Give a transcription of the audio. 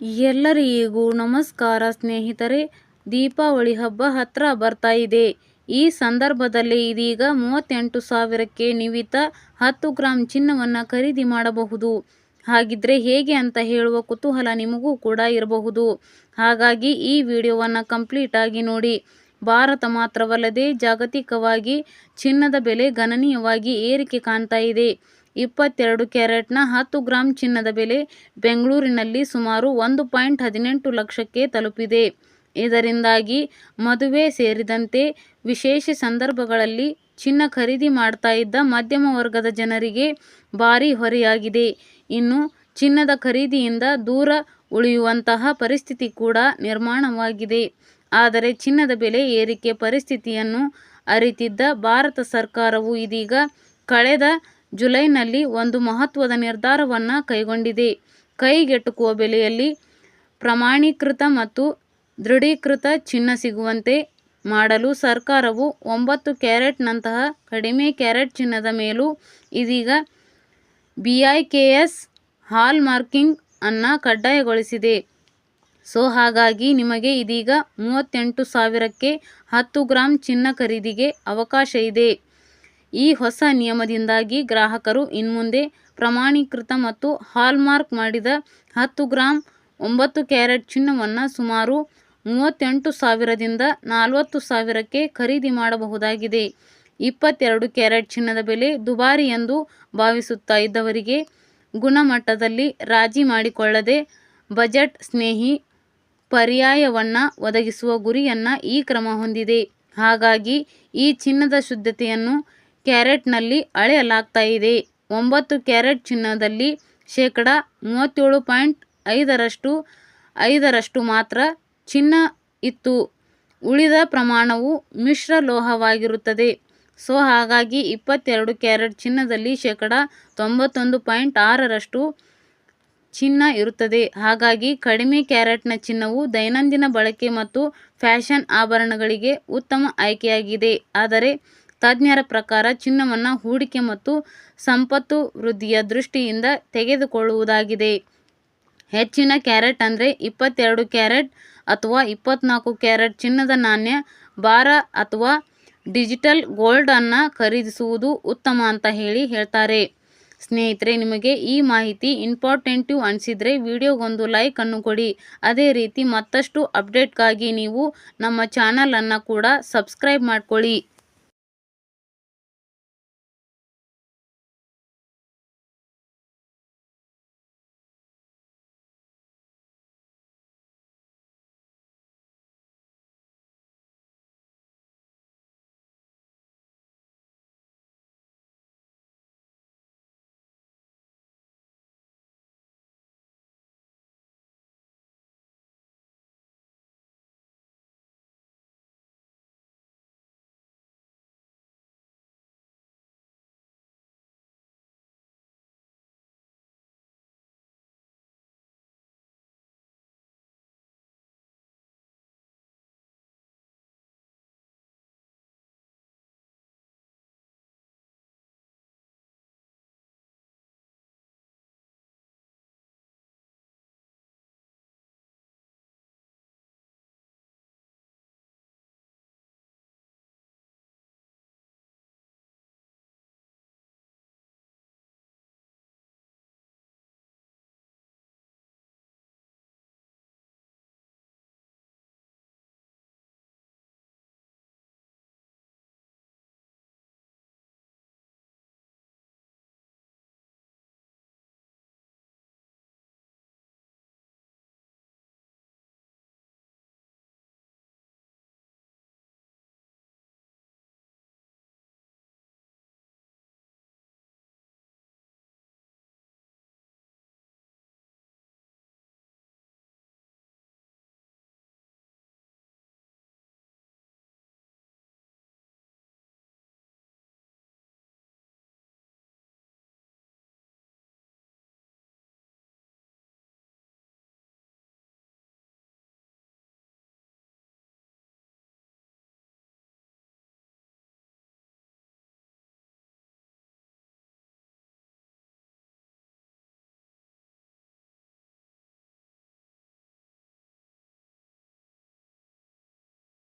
ಎಲ್ಲರಿಗೂ ನಮಸ್ಕಾರ ಸ್ನೇಹಿತರೆ. ದೀಪಾವಳಿ ಹಬ್ಬ ಹತ್ರ ಬರ್ತಾ ಇದೆ. ಈ ಸಂದರ್ಭದಲ್ಲಿ ಇದೀಗ 38,000ಕ್ಕೆ ನೀವಿತ 10 ಗ್ರಾಂ ಚಿನ್ನವನ್ನು ಖರೀದಿ ಮಾಡಬಹುದು. ಹಾಗಿದ್ರೆ ಹೇಗೆ ಅಂತ ಹೇಳುವ ಕುತೂಹಲ ನಿಮಗೂ ಕೂಡ ಇರಬಹುದು. ಹಾಗಾಗಿ ಈ ವಿಡಿಯೋವನ್ನು ಕಂಪ್ಲೀಟ್ ಆಗಿ ನೋಡಿ. ಭಾರತ ಮಾತ್ರವಲ್ಲದೆ ಜಾಗತಿಕವಾಗಿ ಚಿನ್ನದ ಬೆಲೆ ಗಣನೀಯವಾಗಿ ಏರಿಕೆ ಕಾಣ್ತಾ ಇದೆ. 22 ಕ್ಯಾರೆಟ್ನ 10 ಗ್ರಾಂ ಚಿನ್ನದ ಬೆಲೆ ಬೆಂಗಳೂರಿನಲ್ಲಿ ಸುಮಾರು 1.18 ಲಕ್ಷಕ್ಕೆ ತಲುಪಿದೆ. ಇದರಿಂದಾಗಿ ಮದುವೆ ಸೇರಿದಂತೆ ವಿಶೇಷ ಸಂದರ್ಭಗಳಲ್ಲಿ ಚಿನ್ನ ಖರೀದಿ ಮಾಡ್ತಾ ಇದ್ದ ಮಧ್ಯಮ ವರ್ಗದ ಜನರಿಗೆ ಭಾರೀ ಹೊರೆಯಾಗಿದೆ. ಇನ್ನು ಚಿನ್ನದ ಖರೀದಿಯಿಂದ ದೂರ ಉಳಿಯುವಂತಹ ಪರಿಸ್ಥಿತಿ ಕೂಡ ನಿರ್ಮಾಣವಾಗಿದೆ. ಆದರೆ ಚಿನ್ನದ ಬೆಲೆ ಏರಿಕೆ ಪರಿಸ್ಥಿತಿಯನ್ನು ಅರಿತಿದ್ದ ಭಾರತ ಸರ್ಕಾರವು ಇದೀಗ ಕಳೆದ ಜುಲೈನಲ್ಲಿ ಒಂದು ಮಹತ್ವದ ನಿರ್ಧಾರವನ್ನು ಕೈಗೊಂಡಿದೆ. ಕೈಗೆಟುಕುವ ಬೆಲೆಯಲ್ಲಿ ಪ್ರಮಾಣೀಕೃತ ಮತ್ತು ದೃಢೀಕೃತ ಚಿನ್ನ ಸಿಗುವಂತೆ ಮಾಡಲು ಸರ್ಕಾರವು 9 ಕ್ಯಾರೆಟ್ನಂತಹ ಕಡಿಮೆ ಕ್ಯಾರೆಟ್ ಚಿನ್ನದ ಮೇಲೂ ಇದೀಗ BIKS ಹಾಲ್ ಮಾರ್ಕಿಂಗ್ ಅನ್ನು ಕಡ್ಡಾಯಗೊಳಿಸಿದೆ. ಹಾಗಾಗಿ ನಿಮಗೆ ಇದೀಗ 38,000ಕ್ಕೆ 10 ಗ್ರಾಂ ಚಿನ್ನ ಖರೀದಿಗೆ ಅವಕಾಶ ಇದೆ. ಈ ಹೊಸ ನಿಯಮದಿಂದಾಗಿ ಗ್ರಾಹಕರು ಇನ್ಮುಂದೆ ಪ್ರಮಾಣೀಕೃತ ಮತ್ತು ಹಾಲ್ಮಾರ್ಕ್ ಮಾಡಿದ 10 ಗ್ರಾಂ 9 ಕ್ಯಾರೆಟ್ ಚಿನ್ನವನ್ನು ಸುಮಾರು 38,000ದಿಂದ 40,000ಕ್ಕೆ ಖರೀದಿ ಮಾಡಬಹುದಾಗಿದೆ. 22 ಕ್ಯಾರೆಟ್ ಚಿನ್ನದ ಬೆಲೆ ದುಬಾರಿ ಎಂದು ಭಾವಿಸುತ್ತಾ ಇದ್ದವರಿಗೆ ಗುಣಮಟ್ಟದಲ್ಲಿ ರಾಜಿ ಮಾಡಿಕೊಳ್ಳದೆ ಬಜೆಟ್ ಸ್ನೇಹಿ ಪರ್ಯಾಯವನ್ನು ಒದಗಿಸುವ ಗುರಿಯನ್ನು ಈ ಕ್ರಮ ಹೊಂದಿದೆ. ಹಾಗಾಗಿ ಈ ಚಿನ್ನದ ಶುದ್ಧತೆಯನ್ನು ಕ್ಯಾರೆಟ್ನಲ್ಲಿ ಅಳೆಯಲಾಗ್ತಾ ಇದೆ. 9 ಕ್ಯಾರೆಟ್ ಚಿನ್ನದಲ್ಲಿ 37.5% ಮಾತ್ರ ಚಿನ್ನ ಇತ್ತು. ಉಳಿದ ಪ್ರಮಾಣವು ಮಿಶ್ರ ಲೋಹವಾಗಿರುತ್ತದೆ. ಹಾಗಾಗಿ 22 ಕ್ಯಾರೆಟ್ ಚಿನ್ನದಲ್ಲಿ 91.6% ಚಿನ್ನ ಇರುತ್ತದೆ. ಹಾಗಾಗಿ ಕಡಿಮೆ ಕ್ಯಾರೆಟ್ನ ಚಿನ್ನವು ದೈನಂದಿನ ಬಳಕೆ ಮತ್ತು ಫ್ಯಾಷನ್ ಆಭರಣಗಳಿಗೆ ಉತ್ತಮ ಆಯ್ಕೆಯಾಗಿದೆ. ಆದರೆ ತಜ್ಞರ ಪ್ರಕಾರ ಚಿನ್ನವನ್ನು ಹೂಡಿಕೆ ಮತ್ತು ಸಂಪತ್ತು ವೃದ್ಧಿಯ ದೃಷ್ಟಿಯಿಂದ ತೆಗೆದುಕೊಳ್ಳುವುದಾಗಿದೆ. ಹೆಚ್ಚಿನ ಕ್ಯಾರೆಟ್ ಅಂದರೆ 22 ಕ್ಯಾರೆಟ್ ಅಥವಾ 24 ಕ್ಯಾರೆಟ್ ಚಿನ್ನದ ನಾಣ್ಯ, ಬಾರ ಅಥವಾ ಡಿಜಿಟಲ್ ಗೋಲ್ಡ್ ಅನ್ನು ಖರೀದಿಸುವುದು ಉತ್ತಮ ಅಂತ ಹೇಳ್ತಾರೆ. ಸ್ನೇಹಿತರೆ, ನಿಮಗೆ ಈ ಮಾಹಿತಿ ಇಂಪಾರ್ಟೆಂಟಿವ್ ಅನಿಸಿದರೆ ವಿಡಿಯೋಗೊಂದು ಲೈಕ್ ಅನ್ನು ಕೊಡಿ. ಅದೇ ರೀತಿ ಮತ್ತಷ್ಟು ಅಪ್ಡೇಟ್ಗಾಗಿ ನೀವು ನಮ್ಮ ಚಾನಲನ್ನು ಕೂಡ ಸಬ್ಸ್ಕ್ರೈಬ್ ಮಾಡ್ಕೊಳ್ಳಿ.